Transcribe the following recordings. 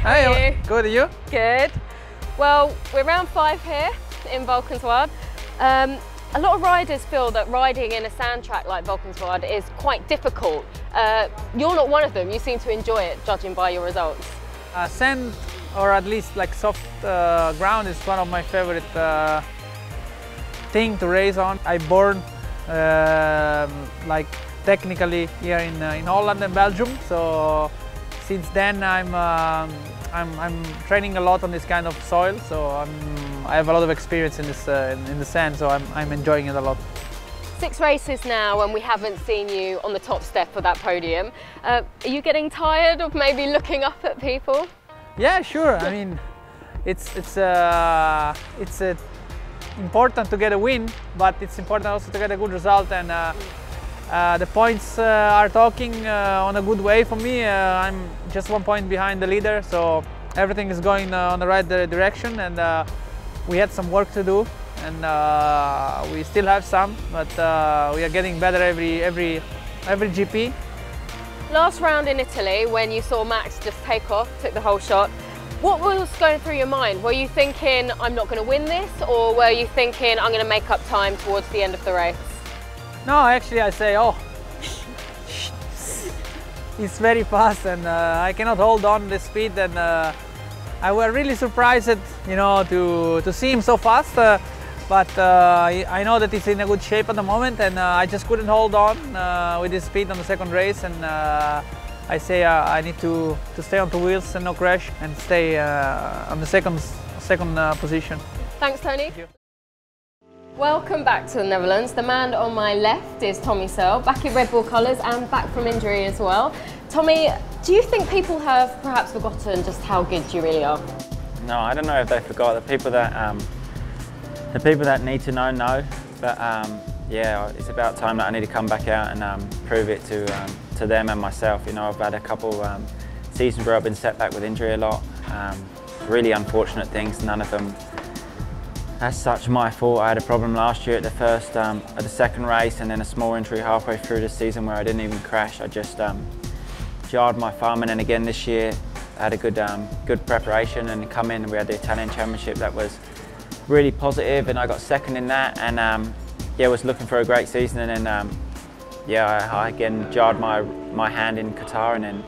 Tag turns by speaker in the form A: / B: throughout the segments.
A: How are you?
B: Good, are you?
A: Good. Well, we're round 5 here in Valkenswaard. A lot of riders feel that riding in a sand track like Valkenswaard is quite difficult. You're not one of them. You seem to enjoy it, judging by your results.
B: Sand, or at least like soft ground, is one of my favorite thing to race on. I born like technically here in Holland and Belgium, so since then I'm training a lot on this kind of soil, so I have a lot of experience in this in the sand, so I'm enjoying it a lot.
A: 6 races now and we haven't seen you on the top step of that podium. Are you getting tired of maybe looking up at people?
B: Yeah, sure. I mean, it's important to get a win, but it's important also to get a good result, and the points are talking on a good way for me. I'm just 1 point behind the leader, so everything is going on the right direction, and we had some work to do, and we still have some, but we are getting better every GP.
A: Last round in Italy, when you saw Max just take off, took the whole shot, what was going through your mind? Were you thinking, I'm not going to win this, or were you thinking, I'm going to make up time towards the end of the race?
B: No, actually I say, oh, it's very fast, and I cannot hold on the speed, and I was really surprised, you know, to see him so fast. But I know that he's in a good shape at the moment, and I just couldn't hold on with his speed on the second race, and I say I need to stay on 2 wheels and no crash, and stay on the second position.
A: Thanks, Tony.
B: Thank you.
A: Welcome back to the Netherlands. The man on my left is Tommy Searle, back in Red Bull colours and back from injury as well. Tommy, do you think people have perhaps forgotten just how good you really are?
C: No, I don't know if they forgot. The people that need to know, but yeah, it's about time that I need to come back out and prove it to them and myself. You know, I've had a couple seasons where I've been set back with injury a lot. Really unfortunate things, none of them as such my fault. I had a problem last year at the second race, and then a small injury halfway through the season where I didn't even crash. I just jarred my thumb, and then again this year I had a good preparation and come in, and we had the Italian Championship that was really positive, and I got second in that, and yeah, was looking for a great season, and then yeah, I again jarred my hand in Qatar, and then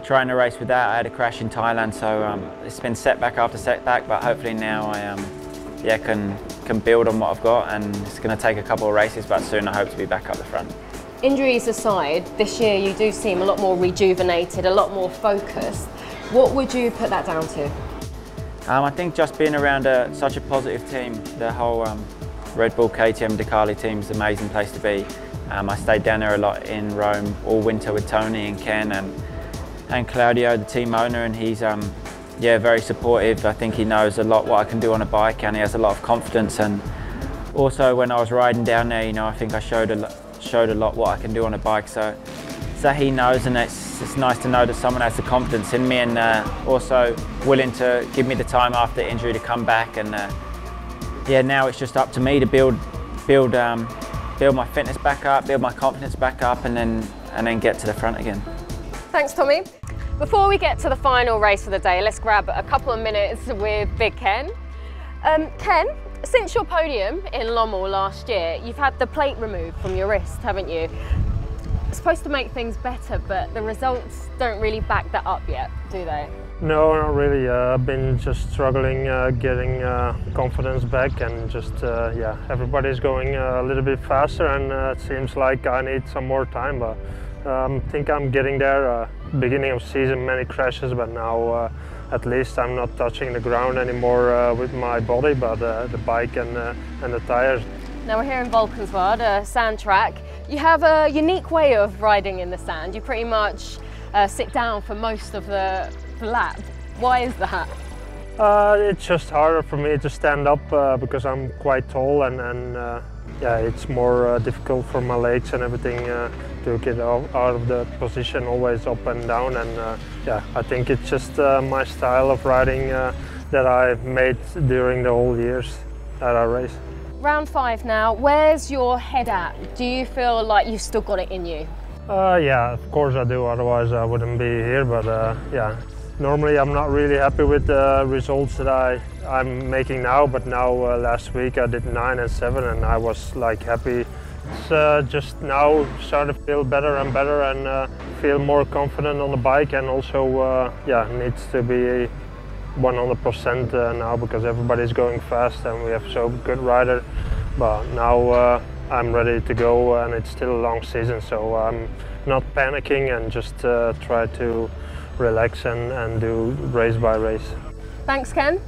C: trying to race with that I had a crash in Thailand, so it's been setback after setback, but hopefully now I yeah, can build on what I've got, and it's going to take a couple of races, but soon I hope to be back up the front.
A: Injuries aside, this year you do seem a lot more rejuvenated, a lot more focused. What would you put that down to?
C: I think just being around such a positive team. The whole Red Bull KTM Dycker team is an amazing place to be. I stayed down there a lot in Rome all winter with Tony and Ken and Claudio, the team owner, and he's yeah, very supportive. I think he knows a lot what I can do on a bike, and he has a lot of confidence. And also when I was riding down there, you know, I think I showed a lot what I can do on a bike. So he knows, and it's nice to know that someone has the confidence in me, and also willing to give me the time after injury to come back. And yeah, now it's just up to me to build my fitness back up, build my confidence back up, and then get to the front again.
A: Thanks, Tommy. Before we get to the final race of the day, let's grab a couple of minutes with Big Ken. Ken, since your podium in Lommel last year, you've had the plate removed from your wrist, haven't you? It's supposed to make things better, but the results don't really back that up yet, do they?
D: No, not really. I've been just struggling getting confidence back, and just yeah, everybody's going a little bit faster, and it seems like I need some more time, but I think I'm getting there. Beginning of season, many crashes, but now at least I'm not touching the ground anymore with my body, but the bike and the tires.
A: Now we're here in Valkenswaard, a sand track. You have a unique way of riding in the sand. You pretty much sit down for most of the lap. Why is that?
D: It's just harder for me to stand up because I'm quite tall, and yeah, it's more difficult for my legs and everything to get out of the position, always up and down. And yeah, I think it's just my style of riding that I made during the whole years that I race.
A: Round 5 now, where's your head at? Do you feel like you've still got it in you?
D: Yeah, of course I do, otherwise I wouldn't be here, but yeah, Normally I'm not really happy with the results that I'm making now, but now last week I did 9 and 7 and I was like happy. It's just now start to feel better and better and feel more confident on the bike, and also yeah, needs to be 100% now because everybody's going fast and we have so good rider. But now I'm ready to go, and it's still a long season, so I'm not panicking and just try to relax and do race by race.
A: Thanks, Ken.